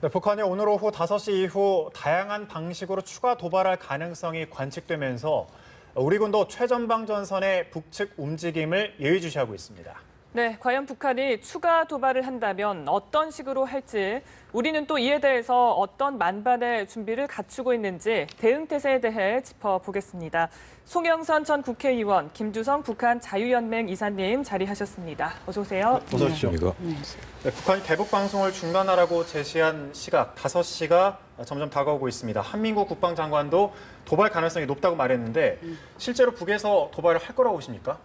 네, 북한이 오늘 오후 5시 이후 다양한 방식으로 추가 도발할 가능성이 관측되면서 우리 군도 최전방 전선의 북측 움직임을 예의주시하고 있습니다. 네, 과연 북한이 추가 도발을 한다면 어떤 식으로 할지, 우리는 또 이에 대해서 어떤 만반의 준비를 갖추고 있는지 대응 태세에 대해 짚어보겠습니다. 송영선 전 국회의원, 김주성 북한 자유연맹 이사님 자리하셨습니다. 어서 오세요. 어서 오십시오. 네, 북한이 대북 방송을 중단하라고 제시한 시각 5시가 점점 다가오고 있습니다. 한민구 국방장관도 도발 가능성이 높다고 말했는데 실제로 북에서 도발을 할 거라고 보십니까?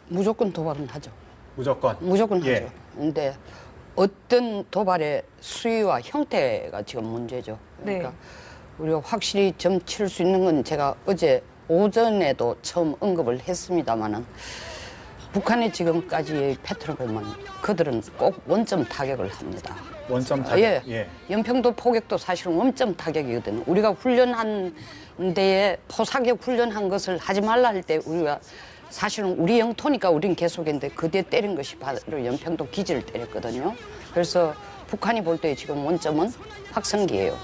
무조건 도발은 하죠. 무조건 하죠. 근데 어떤 도발의 수위와 형태가 지금 문제죠. 그러니까 네. 우리가 확실히 점 칠 수 있는 건 제가 어제 오전에도 처음 언급을 했습니다마는 북한이 지금까지의 패턴을 보면 그들은 꼭 원점 타격을 합니다. 원점 타격. 예. 연평도 포격도 사실은 원점 타격이거든요. 우리가 훈련한 데에 포사격 훈련한 것을 하지 말라 할 때 우리가 사실은 우리 영토니까 우린 계속했는데 그때 때린 것이 바로 연평도 기지를 때렸거든요. 그래서 북한이 볼 때 지금 원점은 확성기예요.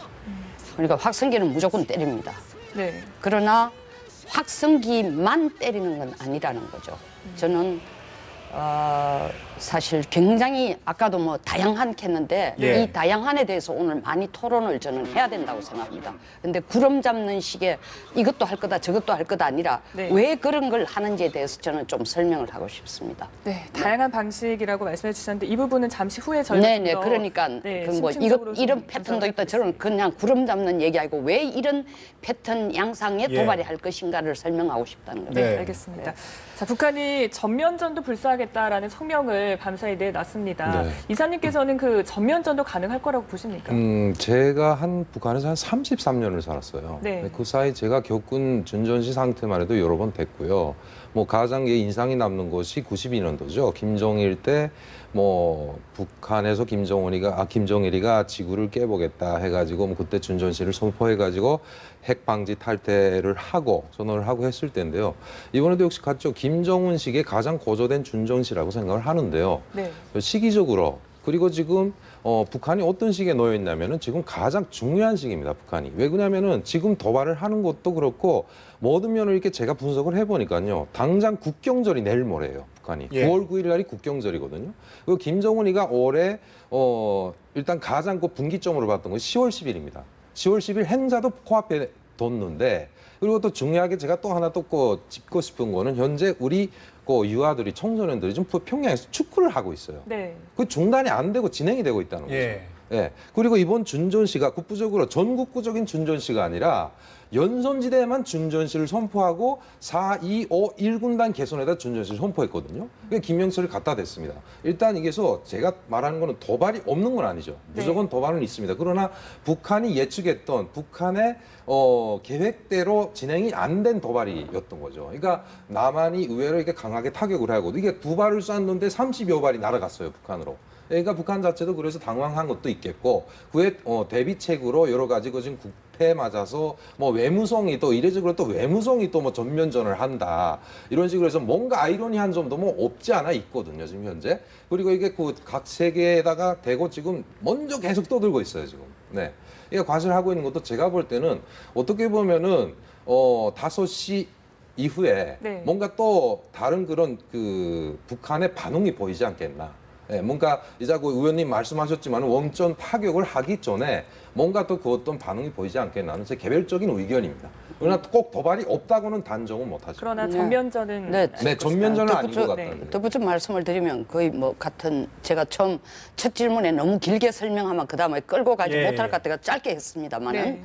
그러니까 확성기는 무조건 때립니다. 네. 그러나 확성기만 때리는 건 아니라는 거죠. 저는 사실 굉장히 아까도 뭐 다양한 했는데 예. 이 다양한에 대해서 오늘 많이 토론을 저는 해야 된다고 생각합니다. 근데 구름 잡는 식의 이것도 할 거다 저것도 할 거다 아니라 네. 왜 그런 걸 하는지에 대해서 저는 좀 설명을 하고 싶습니다. 네, 다양한 방식이라고 말씀해 주셨는데 이 부분은 잠시 후에 저희가 네네. 좀 더, 그러니까 네, 그 뭐 심층적으로 좀 이런 패턴도 있다 저런 그냥 구름 잡는 얘기하고 왜 이런 패턴 양상에 예. 도발이 할 것인가를 설명하고 싶다는 거죠. 네, 네. 알겠습니다. 자, 북한이 전면전도 불사하겠다라는 성명을 밤사이 내놨습니다. 네. 이사님께서는 그 전면전도 가능할 거라고 보십니까? 제가 북한에서 한 33년을 살았어요. 네. 그 사이 제가 겪은 준전시 상태만 해도 여러 번 됐고요. 뭐 가장 인상이 남는 것이 92년도죠. 김정일 때 뭐 북한에서 김정일이가 지구를 깨보겠다 해가지고 뭐 그때 준전시를 선포해가지고 핵 방지 탈퇴를 하고 선언을 하고 했을 때인데요. 이번에도 역시 같죠. 김정은식의 가장 고조된 준전시라고 생각을 하는데요. 네. 시기적으로 그리고 지금 북한이 어떤 시기에 놓여 있냐면은 지금 가장 중요한 시기입니다. 북한이 왜 그러냐면은 지금 도발을 하는 것도 그렇고 모든 면을 이렇게 제가 분석을 해보니까요. 당장 국경절이 내일 모레예요. 북한이 예. 9월 9일 날이 국경절이거든요. 그리고 김정은이가 올해 일단 가장 그 분기점으로 봤던 건 10월 10일입니다. 10월 10일 행사도 코앞에 뒀는데 그리고 또 중요하게 제가 또 하나 또 짚고 싶은 거는 현재 우리 유아들이 청소년들이 지금 평양에서 축구를 하고 있어요. 네. 그 중단이 안 되고 진행이 되고 있다는 거죠. 예. 예. 그리고 이번 준전시가 국부적으로 전국구적인 준전시가 아니라 연선지대에만 준전시를 선포하고 4, 2, 5, 1군단 개선에다 준전시를 선포했거든요. 그게 김명철을 갖다 댔습니다. 일단 이게서 제가 말하는 거는 도발이 없는 건 아니죠. 무조건 네. 도발은 있습니다. 그러나 북한이 예측했던 북한의 계획대로 진행이 안 된 도발이었던 거죠. 그러니까 남한이 의외로 이렇게 강하게 타격을 하고 이게 2발을 쐈는데 30여 발이 날아갔어요. 북한으로. 그러니까 북한 자체도 그래서 당황한 것도 있겠고 그에 대비책으로 여러 가지 지금 국패 맞아서 뭐 외무성이 또 이례적으로 또 외무성이 또 뭐 전면전을 한다 이런 식으로 해서 뭔가 아이러니한 점도 뭐 없지 않아 있거든요 지금 현재. 그리고 이게 그 각 세계에다가 대고 지금 먼저 계속 떠들고 있어요 지금. 네. 이게 과실하고 있는 것도 제가 볼 때는 어떻게 보면은 5시 이후에 네. 뭔가 또 다른 그런 그 북한의 반응이 보이지 않겠나. 예, 뭔가 이자고 의원님 말씀하셨지만 원전 파격을 하기 전에 뭔가 또 그 어떤 반응이 보이지 않겠나는 제 개별적인 의견입니다. 그러나 꼭 도발이 없다고는 단정은 못하죠. 그러나 네. 전면전은 네. 네, 전면전은 아닌 것 네. 같다는. 덧붙여 말씀을 드리면 거의 뭐 같은 제가 처음 첫 질문에 너무 길게 설명하면 그 다음에 끌고 가지 예, 못할 예. 것 같아가 짧게 했습니다만은 네.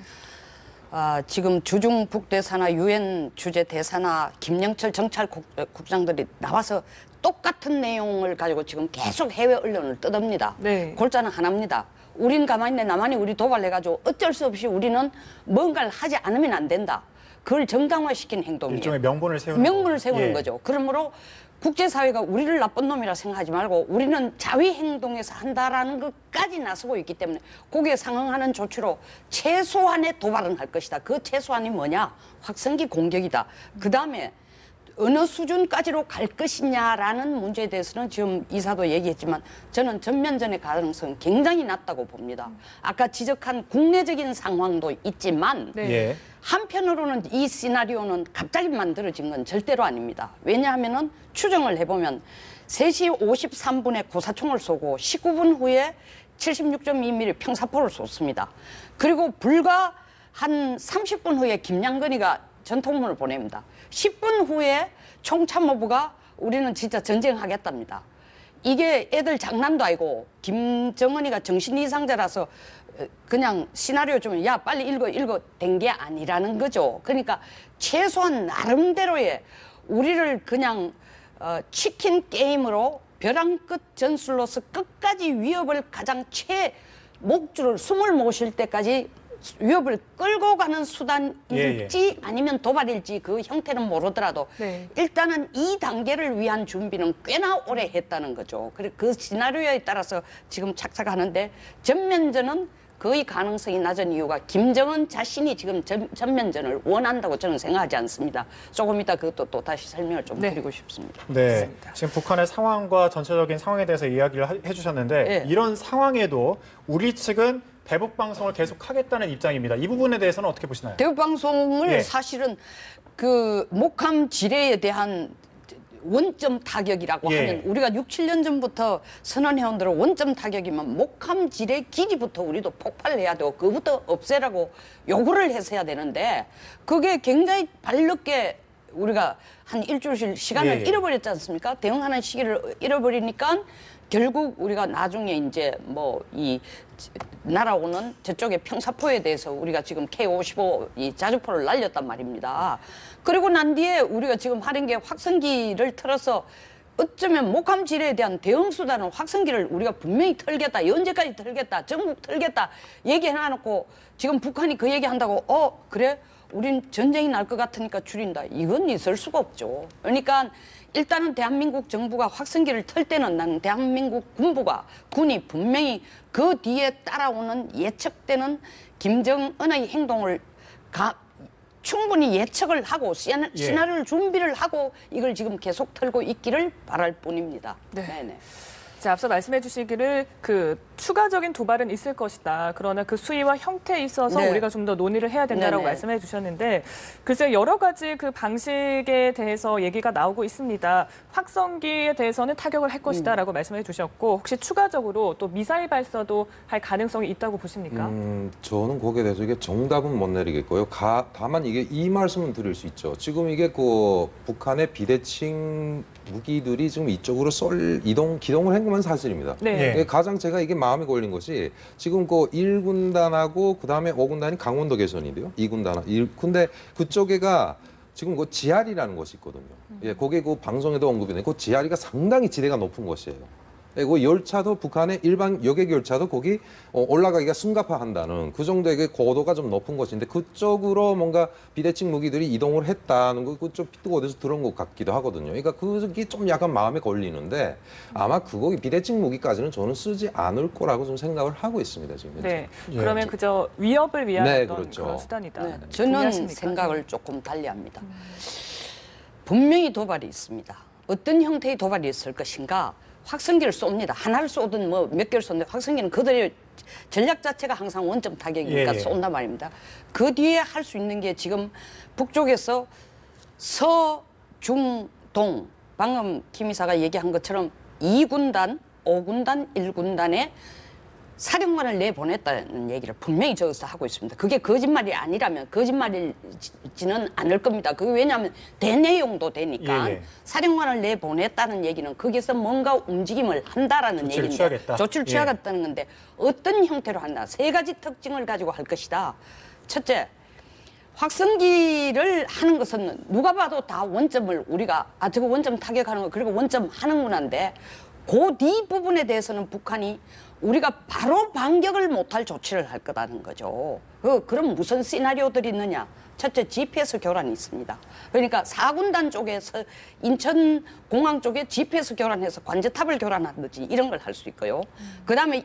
지금 주중 북대사나 유엔 주재 대사나 김영철 정찰국장들이 나와서 똑같은 내용을 가지고 지금 계속 해외 언론을 떠듭니다. 네. 골자는 하나입니다. 우린 가만히 있는데 남한이 우리 도발해가지고 어쩔 수 없이 우리는 뭔가를 하지 않으면 안 된다. 그걸 정당화시킨 행동이에요. 일종의 명분을 세우는 명분을 세우는 예. 거죠. 그러므로 국제사회가 우리를 나쁜 놈이라 생각하지 말고 우리는 자위 행동에서 한다라는 것까지 나서고 있기 때문에 거기에 상응하는 조치로 최소한의 도발은 할 것이다. 그 최소한이 뭐냐? 확성기 공격이다. 그다음에 어느 수준까지로 갈 것이냐라는 문제에 대해서는 지금 이사도 얘기했지만 저는 전면전의 가능성은 굉장히 낮다고 봅니다. 아까 지적한 국내적인 상황도 있지만 네. 예. 한편으로는 이 시나리오는 갑자기 만들어진 건 절대로 아닙니다. 왜냐하면 추정을 해보면 3시 53분에 고사총을 쏘고 19분 후에 76.2mm 평사포를 쏘습니다. 그리고 불과 한 30분 후에 김양건이가 전통문을 보냅니다. 10분 후에 총참모부가 우리는 진짜 전쟁하겠답니다. 이게 애들 장난도 아니고 김정은이가 정신 이상자라서 그냥 시나리오 주면 야 빨리 읽어 된 게 아니라는 거죠. 그러니까 최소한 나름대로의 우리를 그냥 치킨 게임으로 벼랑 끝 전술로서 끝까지 위협을 가장 목줄을 숨을 모실 때까지 위협을 끌고 가는 수단일지 아니면 도발일지 그 형태는 모르더라도 네. 일단은 이 단계를 위한 준비는 꽤나 오래 했다는 거죠. 그리고 그 시나리오에 따라서 지금 착착하는데 전면전은 거의 가능성이 낮은 이유가 김정은 자신이 지금 전면전을 원한다고 저는 생각하지 않습니다. 조금 이따 그것도 또 다시 설명을 좀 네. 드리고 싶습니다. 네, 지금 북한의 상황과 전체적인 상황에 대해서 이야기를 해주셨는데 네. 이런 상황에도 우리 측은 대북 방송을 계속하겠다는 입장입니다. 이 부분에 대해서는 어떻게 보시나요? 대북 방송을 예. 사실은 그 목함 지뢰에 대한 원점 타격이라고 예. 하면 우리가 6, 7년 전부터 선언해온대로 원점 타격이면 목함 지뢰 기지부터 우리도 폭발을 해야 되고 그부터 없애라고 요구를 했어야 되는데 그게 굉장히 발늦게 우리가 한 일주일 시간을 예. 잃어버렸지 않습니까? 대응하는 시기를 잃어버리니까 결국 우리가 나중에 이제 뭐 이 날아오는 저쪽의 평사포에 대해서 우리가 지금 K-55 이 자주포를 날렸단 말입니다. 그리고 난 뒤에 우리가 지금 하는 게 확성기를 틀어서 어쩌면 목함 지뢰에 대한 대응 수단은 확성기를 우리가 분명히 털겠다. 언제까지 털겠다. 전국 털겠다. 얘기해놔놓고 지금 북한이 그 얘기한다고 그래? 우린 전쟁이 날 것 같으니까 줄인다. 이건 있을 수가 없죠. 그러니까 일단은 대한민국 정부가 확성기를 털 때는 나는 대한민국 군이 분명히 그 뒤에 따라오는 예측되는 김정은의 행동을 충분히 예측을 하고 시나리오를 준비를 하고 이걸 지금 계속 털고 있기를 바랄 뿐입니다. 네. 네네. 자, 앞서 말씀해 주시기를 그 추가적인 도발은 있을 것이다. 그러나 그 수위와 형태에 있어서 네. 우리가 좀 더 논의를 해야 된다라고 네네. 말씀해 주셨는데 글쎄 여러 가지 그 방식에 대해서 얘기가 나오고 있습니다. 확성기에 대해서는 타격을 할 것이다라고 말씀해 주셨고 혹시 추가적으로 또 미사일 발사도 할 가능성이 있다고 보십니까? 저는 거기에 대해서 이게 정답은 못 내리겠고요. 다만 이게 이 말씀은 드릴 수 있죠. 지금 이게 그 북한의 비대칭 무기들이 지금 이쪽으로 기동을 한 건 사실입니다. 네. 예. 가장 제가 이게 마음에 걸린 것이 지금 그 1군단하고 그다음에 5군단이 강원도 개선인데요. 2군단. 근데 그쪽에가 지금 그 지알이라는 것이 있거든요. 예, 거기에 그 방송에도 언급이 되는 그 지알이가 상당히 지대가 높은 것이에요. 그 열차도 북한의 일반 여객 열차도 거기 올라가기가 승가파한다는 그 정도의 그 고도가 좀 높은 것인데 그쪽으로 뭔가 비대칭 무기들이 이동을 했다는 거 그쪽 피트가 어디서 들은 것 같기도 하거든요. 그러니까 그게 좀 약간 마음에 걸리는데 아마 그거 비대칭 무기까지는 저는 쓰지 않을 거라고 좀 생각을 하고 있습니다 지금. 네. 예. 그러면 그저 위협을 위한 네, 어떤 그렇죠. 그런 수단이다. 네, 저는 동의하십니까? 생각을 조금 달리합니다. 분명히 도발이 있습니다. 어떤 형태의 도발이 있을 것인가? 확성기를 쏩니다. 하나를 쏘든 뭐 몇 개를 쏘는데 확성기는 그들의 전략 자체가 항상 원점 타격이니까 예, 예. 쏜단 말입니다. 그 뒤에 할 수 있는 게 지금 북쪽에서 서, 중, 동 방금 김 이사가 얘기한 것처럼 2군단, 5군단, 1군단에 사령관을 내보냈다는 얘기를 분명히 저기서 하고 있습니다. 그게 거짓말이 아니라면 거짓말이지는 않을 겁니다. 그게 왜냐하면 대내용도 되니까 예, 예. 사령관을 내보냈다는 얘기는 거기서 뭔가 움직임을 한다라는 조치를 얘기인데 취하겠다. 조치를 예. 취하겠다는 건데 어떤 형태로 한다. 세 가지 특징을 가지고 할 것이다. 첫째, 확성기를 하는 것은 누가 봐도 다 원점을 우리가 저거 원점 타격하는 거 그리고 원점 하는구나인데 그 뒷부분에 대해서는 북한이 우리가 바로 반격을 못할 조치를 할 거라는 거죠. 그럼 무슨 시나리오들이 있느냐? 첫째, GPS 교란이 있습니다. 그러니까 4군단 쪽에서 인천공항 쪽에 GPS 교란해서 관제탑을 교란하든지 이런 걸 할 수 있고요. 그다음에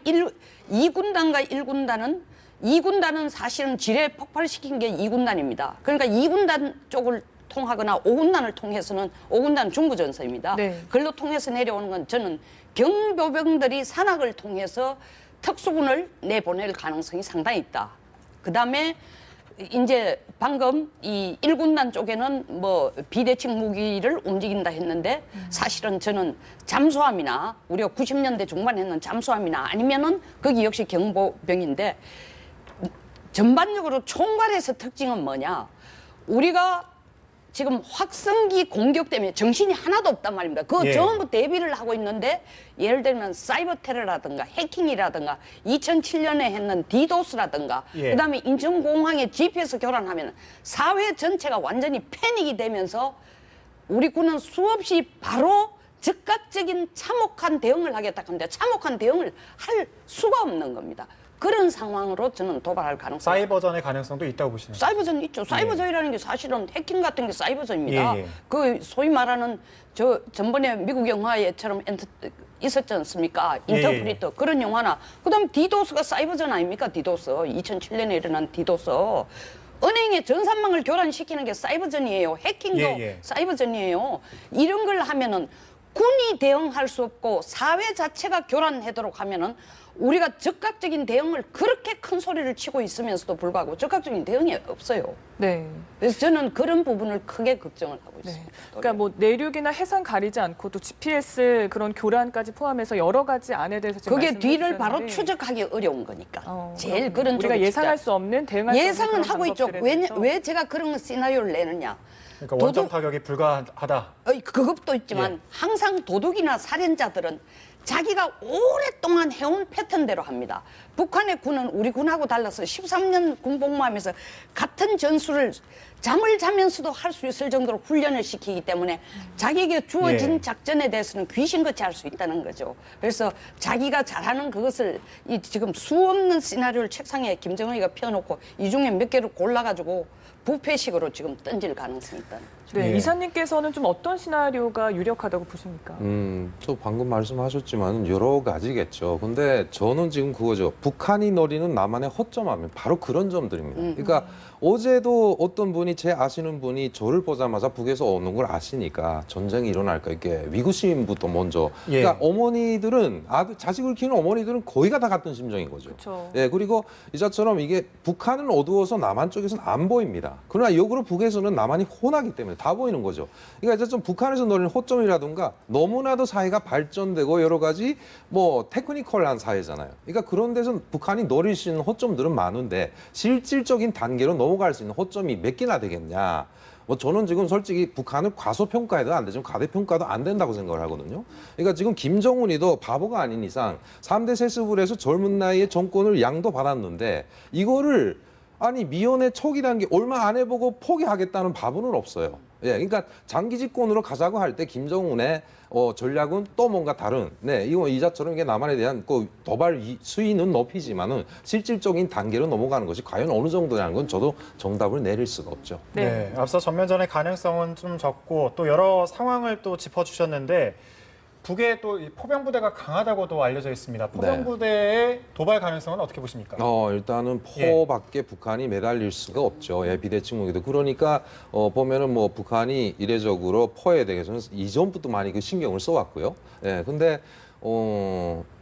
2군단과 1군단은 2군단은 사실은 지뢰 폭발시킨 게 2군단입니다. 그러니까 2군단 쪽을 통하거나 오군단을 통해서는 오군단 중부전선입니다. 네. 글로 통해서 내려오는 건 저는 경보병들이 산악을 통해서 특수군을 내보낼 가능성이 상당히 있다. 그다음에 이제 방금 이 1군단 쪽에는 뭐 비대칭 무기를 움직인다 했는데 사실은 저는 잠수함이나 우리가 90년대 중반에 했는 잠수함이나 아니면은 거기 역시 경보병인데 전반적으로 총괄에서 특징은 뭐냐? 우리가 지금 확성기 공격 때문에 정신이 하나도 없단 말입니다. 그거 예. 전부 대비를 하고 있는데 예를 들면 사이버 테러라든가 해킹이라든가 2007년에 했는 디도스라든가 예. 그다음에 인천공항에 GPS 교란하면 사회 전체가 완전히 패닉이 되면서 우리 군은 수없이 바로 즉각적인 참혹한 대응을 하겠다 하는데 참혹한 대응을 할 수가 없는 겁니다. 그런 상황으로 저는 도발할 가능성이 사이버전의 가능성도 있다고 보시는 거죠? 사이버전 있죠. 사이버전이라는 게 사실은 해킹 같은 게 사이버전입니다. 예, 예. 그 소위 말하는 저 전번에 미국 영화에처럼 있었지 않습니까? 인터프리터 그런 영화나 그다음 디도스가 사이버전 아닙니까? 디도스 2007년에 일어난 디도스 은행의 전산망을 교란시키는 게 사이버전이에요. 해킹도 예, 예. 사이버전이에요. 이런 걸 하면은 군이 대응할 수 없고 사회 자체가 교란하도록 하면은 우리가 적극적인 대응을 그렇게 큰 소리를 치고 있으면서도 불구하고 적극적인 대응이 없어요. 네. 그래서 저는 그런 부분을 크게 걱정을 하고 네. 있습니다. 그러니까 뭐 내륙이나 해상 가리지 않고 또 GPS 그런 교란까지 포함해서 여러 가지 안에 대해서 지금 그게 말씀을 뒤를 바로 해주셨는데 추적하기 어려운 거니까. 제일 그렇군요. 그런 우리가 쪽이 예상할 진짜 수 없는 대응할 수 없는 예상은 그런 하고 있죠. 방법들에 대해서. 왜 제가 그런 시나리오를 내느냐. 그러니까 원점 타격이 불가하다. 그것도 있지만 예. 항상 도둑이나 살인자들은 자기가 오랫동안 해온 패턴대로 합니다. 북한의 군은 우리 군하고 달라서 13년 군복무하면서 같은 전술을 잠을 자면서도 할 수 있을 정도로 훈련을 시키기 때문에 자기에게 주어진 예. 작전에 대해서는 귀신같이 할 수 있다는 거죠. 그래서 자기가 잘하는 그것을 이 지금 수없는 시나리오를 책상에 김정은이가 펴놓고 이 중에 몇 개를 골라가지고 부패식으로 지금 던질 가능성이 있다는 거죠. 네, 예. 이사님께서는 좀 어떤 시나리오가 유력하다고 보십니까? 저 방금 말씀하셨지만 여러 가지겠죠. 근데 저는 지금 그거죠. 북한이 노리는 남한의 허점하면 바로 그런 점들입니다. 그러니까 어제도 어떤 분이 제 아시는 분이 저를 보자마자 북에서 오는 걸 아시니까 전쟁이 일어날까 이렇게 위구심부터 먼저. 예. 그러니까 어머니들은 자식을 키우는 어머니들은 거의가 다 같은 심정인 거죠. 그렇죠. 예, 그리고 이자처럼 이게 북한은 어두워서 남한 쪽에서는 안 보입니다. 그러나 역으로 북에서는 남한이 혼하기 때문에 다 보이는 거죠. 그러니까 이제 좀 북한에서 노리는 호점이라든가 너무나도 사회가 발전되고 여러 가지 뭐 테크니컬한 사회잖아요. 그러니까 그런 데서 북한이 노릴 수 있는 호점들은 많은데 실질적인 단계로 넘어갈 수 있는 호점이 몇 개나 되겠냐. 뭐 저는 지금 솔직히 북한을 과소평가해도 안 되지만 과대평가도 안 된다고 생각을 하거든요. 그러니까 지금 김정은이도 바보가 아닌 이상 3대 세습을 해서 젊은 나이에 정권을 양도받았는데 이거를 아니 미연의 초기 단계 얼마 안 해보고 포기하겠다는 바보는 없어요. 예, 그러니까 장기 집권으로 가자고 할 때 김정은의 전략은 또 뭔가 다른. 네, 이거 이자처럼 이게 남한에 대한 그 도발 수위는 높이지만은 실질적인 단계로 넘어가는 것이 과연 어느 정도냐는 건 저도 정답을 내릴 수가 없죠. 네. 네. 앞서 전면전의 가능성은 좀 적고 또 여러 상황을 또 짚어주셨는데 북에 또 이 포병부대가 강하다고도 알려져 있습니다. 포병부대의 도발 가능성은 어떻게 보십니까? 일단은 포밖에 북한이 매달릴 수가 없죠. 예, 비대칭 무기도. 그러니까 보면은 뭐 북한이 이례적으로 포에 대해서는 이전부터 많이 그 신경을 써왔고요. 예, 근데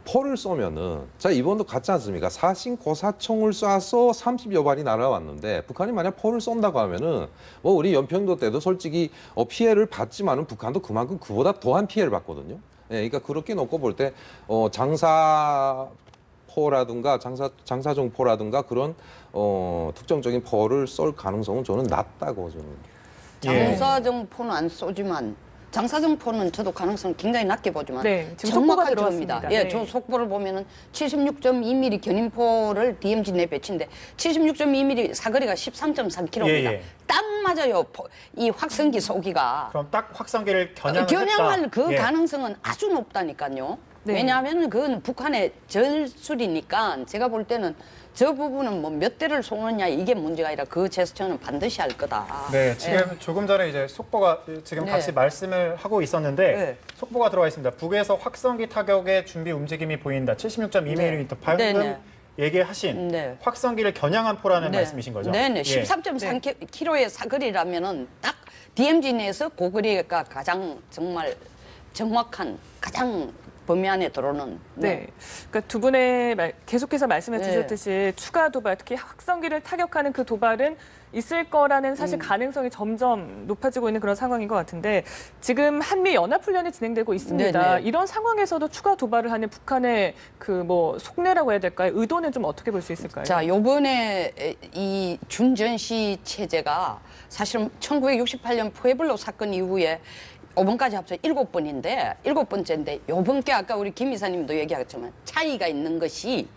포를 쏘면은 자 이번도 같지 않습니까? 사신 고사총을 쏴서 30여 발이 날아왔는데 북한이 만약 포를 쏜다고 하면은 뭐 우리 연평도 때도 솔직히 피해를 받지만은 북한도 그만큼 그보다 더한 피해를 받거든요. 예, 그러니까 그렇게 놓고 볼 때 장사포라든가 장사정포라든가 그런 특정적인 포를 쏠 가능성은 저는 낮다고 저는. 장사정포는 안 쏘지만 장사정포는 저도 가능성 굉장히 낮게 보지만 네, 지금 속보가 정확하게 들어왔습니다. 줍니다. 예, 네. 저 속보를 보면은 76.2mm 견인포를 DMZ 내 배치인데 76.2mm 사거리가 13.3km입니다. 예, 예. 딱 맞아요. 이 확성기 쏘기가. 그럼 딱 확성기를 겨냥을 겨냥할 했다. 그 예. 가능성은 아주 높다니까요. 네. 왜냐하면 그건 북한의 전술이니까 제가 볼 때는 저 부분은 뭐 몇 대를 쏘느냐 이게 문제가 아니라 그 제스처는 반드시 할 거다. 네, 지금 조금 전에 이제 속보가 지금 네. 같이 말씀을 하고 있었는데 네. 속보가 들어와 있습니다. 북에서 확성기 타격의 준비 움직임이 보인다. 76.2mm. 네. 방금 네, 네. 얘기하신 네. 확성기를 겨냥한 포라는 네. 말씀이신 거죠? 네네. 예. 13.3km의 사거리라면은 딱 DMZ 내에서 고거리가 가장 정말 정확한 가장 범위 안에 들어오는. 네. 그러니까 두 분의 계속해서 말씀해 네. 주셨듯이 추가 도발, 특히 확성기를 타격하는 그 도발은 있을 거라는 사실 가능성이 점점 높아지고 있는 그런 상황인 것 같은데 지금 한미 연합훈련이 진행되고 있습니다. 네네. 이런 상황에서도 추가 도발을 하는 북한의 그 뭐 속내라고 해야 될까요? 의도는 좀 어떻게 볼 수 있을까요? 자, 요번에 이 준전시 체제가 사실은 1968년 푸에블로 사건 이후에 5번까지 합쳐 7번인데 7번째인데 요번 게 아까 우리 김 이사님도 얘기하셨지만 차이가 있는 것이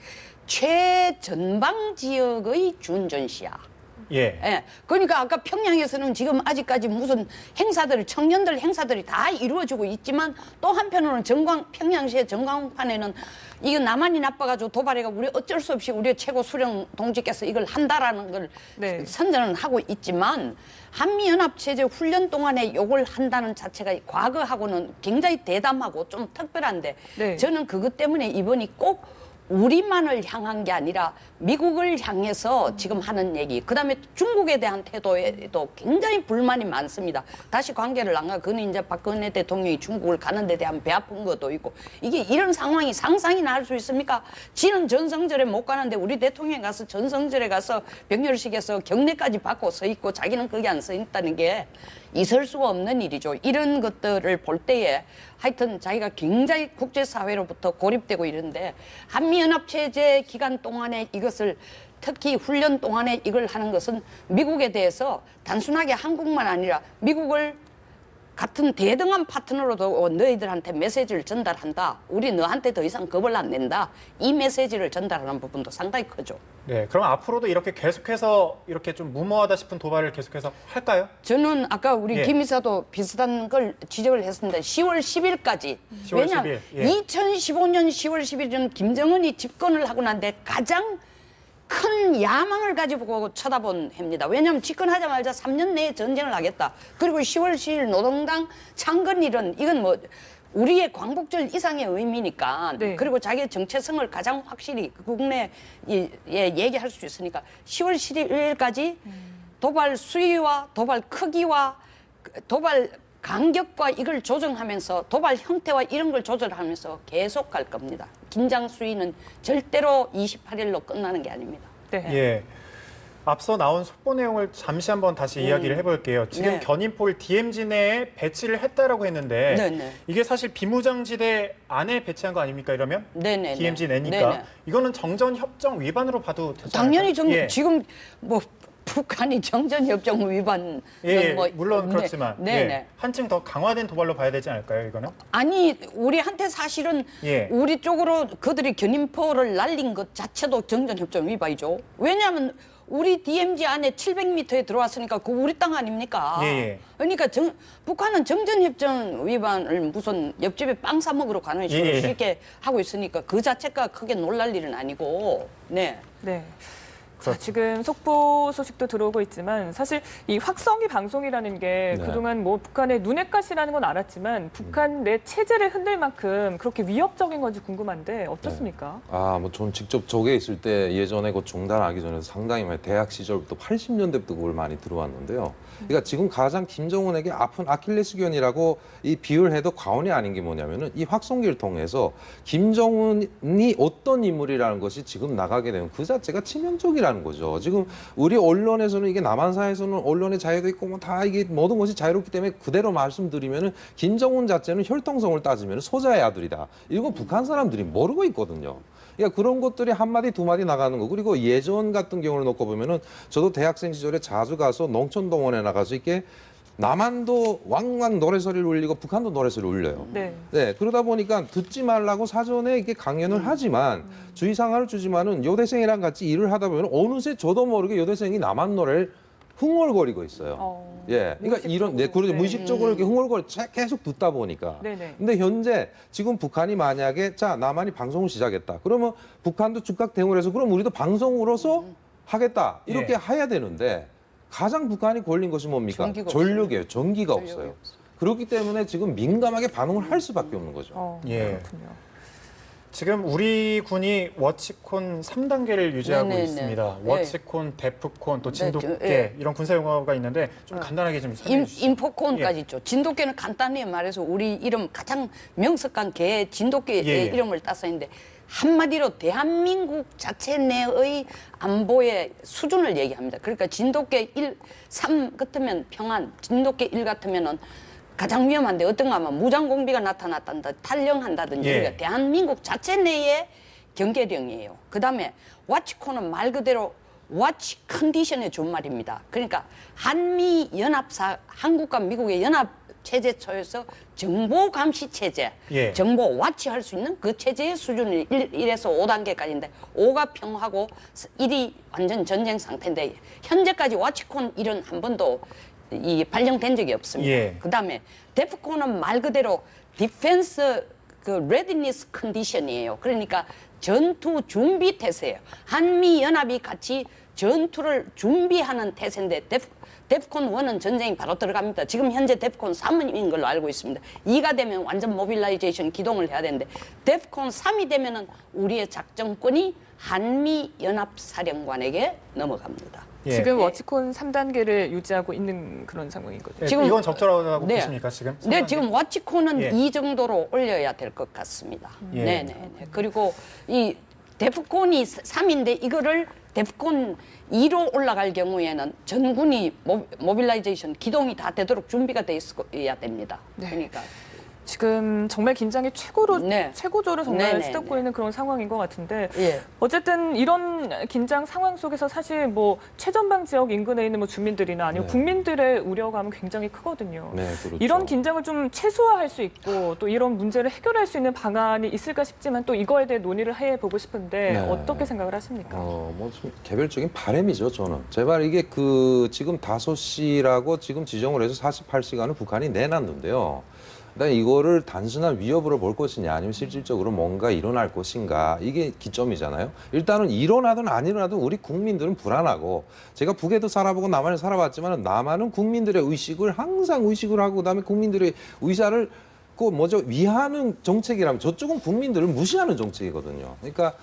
최전방 지역의 준전시야. 예. 예. 그러니까 아까 평양에서는 지금 아직까지 무슨 행사들, 청년들 행사들이 다 이루어지고 있지만 또 한편으로는 평양시의 전광판에는 이거 나만이 나빠가지고 도발해가 우리 어쩔 수 없이 우리 최고 수령 동지께서 이걸 한다라는 걸 네. 선전은 하고 있지만 한미연합체제 훈련 동안에 요걸 한다는 자체가 과거하고는 굉장히 대담하고 좀 특별한데 네. 저는 그것 때문에 이번이 꼭 우리만을 향한 게 아니라 미국을 향해서 지금 하는 얘기, 그다음에 중국에 대한 태도에도 굉장히 불만이 많습니다. 다시 관계를 안 가. 그는 이제 박근혜 대통령이 중국을 가는 데 대한 배 아픈 것도 있고 이게 이런 상황이 상상이나 할 수 있습니까? 지는 전성절에 못 가는데 우리 대통령이 가서 전성절에 가서 병렬식에서 경례까지 받고 서 있고 자기는 거기 안 서 있다는 게 있을 수가 없는 일이죠. 이런 것들을 볼 때에 하여튼 자기가 굉장히 국제사회로부터 고립되고 이런데 한미연합체제 기간 동안에 이것을 특히 훈련 동안에 이걸 하는 것은 미국에 대해서 단순하게 한국만 아니라 미국을 같은 대등한 파트너로도 너희들한테 메시지를 전달한다. 우리 너한테 더 이상 겁을 안 낸다. 이 메시지를 전달하는 부분도 상당히 크죠. 네. 그럼 앞으로도 이렇게 계속해서 이렇게 좀 무모하다 싶은 도발을 계속해서 할까요? 저는 아까 우리 예. 김 이사도 비슷한 걸 지적을 했습니다. 10월 10일까지. 10월 왜냐하면 10일, 예. 2015년 10월 10일은 김정은이 집권을 하고 난데 가장 큰 야망을 가지고 쳐다본 해입니다. 왜냐하면 집권하자마자 3년 내에 전쟁을 하겠다. 그리고 10월 10일 노동당 창건일은 이건 뭐 우리의 광복절 이상의 의미니까 네. 그리고 자기의 정체성을 가장 확실히 국내에 얘기할 수 있으니까 10월 11일까지 도발 수위와 도발 크기와 도발 간격과 이걸 조정하면서 도발 형태와 이런 걸 조절하면서 계속 갈 겁니다. 긴장 수위는 절대로 28일로 끝나는 게 아닙니다. 네. 예. 앞서 나온 속보 내용을 잠시 한번 다시 이야기를 해볼게요. 지금 네. 견인포를 DMZ 내에 배치를 했다라고 했는데 네네. 이게 사실 비무장지대 안에 배치한 거 아닙니까? 이러면 네네. DMZ 내니까 네네. 이거는 정전협정 위반으로 봐도 되지 당연히 않을까요? 예. 지금 뭐 북한이 정전협정 위반 예, 뭐 물론 네, 그렇지만 네네. 예, 한층 더 강화된 도발로 봐야 되지 않을까요? 이거는? 아니 우리한테 사실은 예. 우리 쪽으로 그들이 견인포를 날린 것 자체도 정전협정 위반이죠. 왜냐하면 우리 DMZ 안에 700m에 들어왔으니까 그거 우리 땅 아닙니까? 예, 예. 그러니까 북한은 정전협정 위반을 무슨 옆집에 빵 사 먹으러 가는 식으로 예, 예. 쉽게 하고 있으니까 그 자체가 크게 놀랄 일은 아니고 네. 네. 자, 지금 속보 소식도 들어오고 있지만 사실 이 확성기 방송이라는 게 네. 그동안 뭐 북한의 눈엣 가시라는 건 알았지만 북한 내 체제를 흔들 만큼 그렇게 위협적인 건지 궁금한데 어떻습니까? 뭐 전 직접 저게 있을 때 예전에 그 중단하기 전에 상당히 많이 대학 시절부터 80년대부터 그걸 많이 들어왔는데요. 그러니까 지금 가장 김정은에게 아픈 아킬레스건이라고 이 비유해도 과언이 아닌 게 뭐냐면은 이 확성기를 통해서 김정은이 어떤 인물이라는 것이 지금 나가게 되면 그 자체가 치명적이라는 거죠. 지금 우리 언론에서는 이게 남한사에서는 언론의 자유도 있고 뭐 다 이게 모든 것이 자유롭기 때문에 그대로 말씀드리면은 김정은 자체는 혈통성을 따지면 소자의 아들이다. 이거 북한 사람들이 모르고 있거든요. 그러니까 그런 것들이 한 마디 두 마디 나가는 거. 그리고 예전 같은 경우를 놓고 보면은 저도 대학생 시절에 자주 가서 농촌동원에 나가서 이렇게 남한도 왕왕 노래소리를 울리고 북한도 노래소리를 울려요. 네. 네, 그러다 보니까 듣지 말라고 사전에 이렇게 강연을 하지만 주의사항을 주지만은 여대생이랑 같이 일을 하다 보면 어느새 저도 모르게 여대생이 남한 노래를 흥얼거리고 있어요. 예, 그러니까 이런 그렇죠. 네. 무의식적으로 이렇게 흥얼거리 계속 듣다 보니까. 네네. 근데 현재 지금 북한이 만약에 자 남한이 방송을 시작했다. 그러면 북한도 즉각 대응을 해서 그럼 우리도 방송으로서 하겠다 이렇게 예. 해야 되는데 가장 북한이 걸린 것이 뭡니까? 전기가 전력이에요. 전기가 전력이 없어요. 없어요. 그렇기 때문에 지금 민감하게 반응을 할 수밖에 없는 거죠. 예. 그렇군요. 지금 우리 군이 워치콘 3단계를 유지하고 네네네. 있습니다. 네. 워치콘, 데프콘, 또 진돗개 네. 이런 군사 용어가 있는데 좀 간단하게 좀 설명해 주시죠. 인포콘까지 예. 있죠. 진돗개는 간단히 말해서 우리 이름 가장 명석한 개 진돗개의 예, 예. 이름을 따서 있는데 한마디로 대한민국 자체 내의 안보의 수준을 얘기합니다. 그러니까 진돗개 1, 3 같으면 평안, 진돗개 1 같으면은 가장 위험한데 어떤가 하면 무장공비가 나타났단다, 탈영한다든지 예. 그러니까 대한민국 자체 내의 경계령이에요. 그다음에 와치코는 말 그대로 와치 컨디션의 준말입니다. 그러니까 한미 연합사 한국과 미국의 연합 체제 초에서 정보 감시 체제, 예. 정보 와치할 수 있는 그 체제의 수준이 1에서 5단계까지인데 5가 평하고 1이 완전 전쟁 상태인데 현재까지 와치콘 1은 한 번도 발령된 적이 없습니다. 예. 그다음에 데프콘은 말 그대로 디펜스 그 레디니스 컨디션이에요. 그러니까 전투 준비 태세예요. 한미 연합이 같이 전투를 준비하는 태세인데 데프콘 1은 전쟁이 바로 들어갑니다. 지금 현재 데프콘 3인 걸로 알고 있습니다. 2가 되면 완전 모빌라이제이션 기동을 해야 되는데 데프콘 3이 되면은 우리의 작전권이 한미 연합 사령관에게 넘어갑니다. 예. 지금 워치콘 3단계를 유지하고 있는 그런 상황이거든요. 예, 지금- 이건 적절하다고 네. 보십니까 지금? 네, 3단계? 지금 와치콘은 예. 이 정도로 올려야 될 것 같습니다. 예. 네네네. 그리고 이 데프콘이 3인데 이거를 데프콘 2로 올라갈 경우에는 전군이 모빌라이제이션 기동이 다 되도록 준비가 돼 있어야 됩니다. 네. 그러니까 지금 정말 긴장이 네. 최고조를 정말 네네네. 치닫고 있는 그런 상황인 것 같은데 예. 어쨌든 이런 긴장 상황 속에서 사실 뭐 최전방 지역 인근에 있는 뭐 주민들이나 아니면 네. 국민들의 우려감은 굉장히 크거든요. 네, 그렇죠. 이런 긴장을 좀 최소화할 수 있고 또 이런 문제를 해결할 수 있는 방안이 있을까 싶지만 또 이거에 대해 논의를 해보고 싶은데 네. 어떻게 생각을 하십니까? 좀 개별적인 바람이죠, 저는. 제발 이게 지금 5시라고 지금 지정을 해서 48시간을 북한이 내놨는데요. 근데 이거를 단순한 위협으로 볼 것이냐 아니면 실질적으로 뭔가 일어날 것인가 이게 기점이잖아요. 일단은 일어나든 안 일어나든 우리 국민들은 불안하고 제가 북에도 살아보고 남한에 살아봤지만 남한은 국민들의 의식을 항상 의식을 하고 그다음에 국민들의 의사를 위하는 정책이라면 저쪽은 국민들을 무시하는 정책이거든요. 그러니까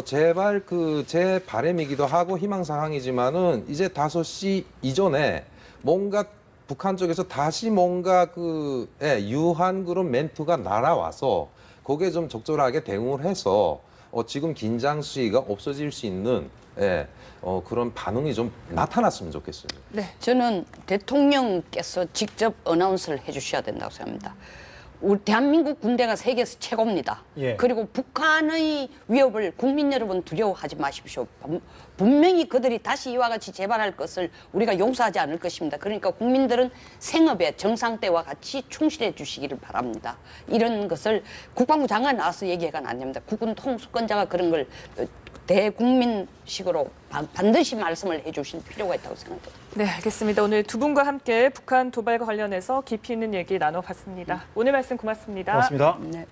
제발 제 바람이기도 하고 희망사항이지만은 이제 5시 이전에 뭔가 북한 쪽에서 다시 뭔가 유한 그런 멘트가 날아와서 거기에 좀 적절하게 대응을 해서 지금 긴장 수위가 없어질 수 있는 그런 반응이 좀 나타났으면 좋겠습니다. 네. 저는 대통령께서 직접 어나운스를 해주셔야 된다고 생각합니다. 우리 대한민국 군대가 세계에서 최고입니다. 예. 그리고 북한의 위협을 국민 여러분 두려워하지 마십시오. 분명히 그들이 다시 이와 같이 재발할 것을 우리가 용서하지 않을 것입니다. 그러니까 국민들은 생업에 정상 때와 같이 충실해 주시기를 바랍니다. 이런 것을 국방부 장관 나와서 얘기해가 안 됩니다. 국군 통수권자가 그런 걸 대국민식으로 반드시 말씀을 해주실 필요가 있다고 생각합니다. 네, 알겠습니다. 오늘 두 분과 함께 북한 도발과 관련해서 깊이 있는 얘기 나눠봤습니다. 오늘 말씀 고맙습니다. 고맙습니다. 네.